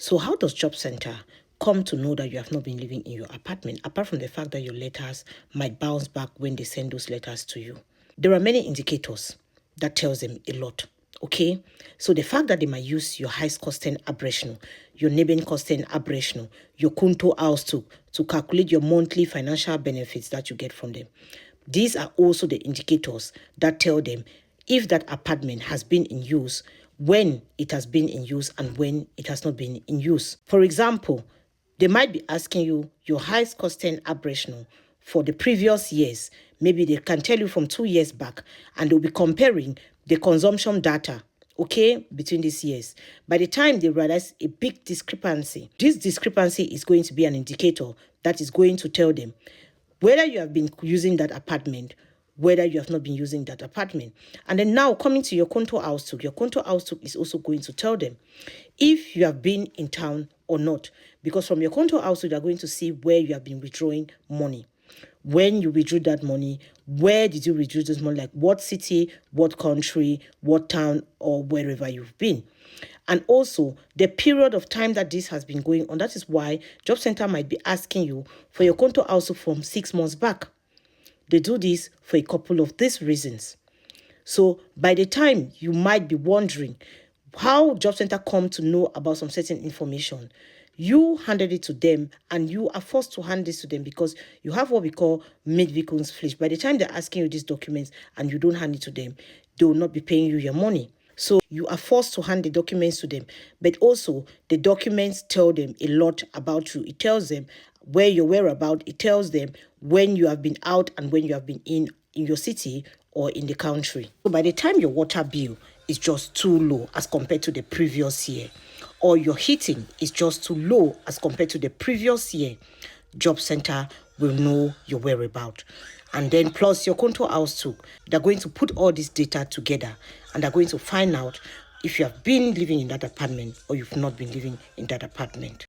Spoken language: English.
So how does Job Center come to know that you have not been living in your apartment, apart from the fact that your letters might bounce back when they send those letters to you? There are many indicators that tells them a lot. Okay, so the fact that they might use your Heiskosten Abrechnung, your Nebenkosten Abrechnung, your Kontoauszug to calculate your monthly financial benefits that you get from them. These are also the indicators that tell them if that apartment has been in use, when it has been in use, and when it has not been in use. For example, they might be asking you your Heiskosten Abrechnung for the previous years. Maybe they can tell you from 2 years back, and they'll be comparing the consumption data, okay, between these years. By the time they realize a big discrepancy, this discrepancy is going to be an indicator that is going to tell them whether you have been using that apartment, whether you have not been using that apartment. And then now coming to your Kontoauszug is also going to tell them if you have been in town or not. Because from your Kontoauszug, they're going to see where you have been withdrawing money. When you withdrew that money, where did you withdraw this money? Like what city, what country, what town, or wherever you've been. And also the period of time that this has been going on. That is why Job Center might be asking you for your Kontoauszug from 6 months back. They do this for a couple of these reasons. So by the time you might be wondering how Job Center come to know about some certain information, you handed it to them, and you are forced to hand this to them because you have what we call Mietwirkungspflicht. By the time they're asking you these documents and you don't hand it to them, they will not be paying you your money. So you are forced to hand the documents to them. But also the documents tell them a lot about you. It tells them where your whereabouts. It tells them when you have been out and when you have been in your city or in the country. So by the time your water bill is just too low as compared to the previous year, or your heating is just too low as compared to the previous year, Job Center will know your whereabouts. And then plus your Kontoauszug, they're going to put all this data together, and they're going to find out if you have been living in that apartment or you've not been living in that apartment.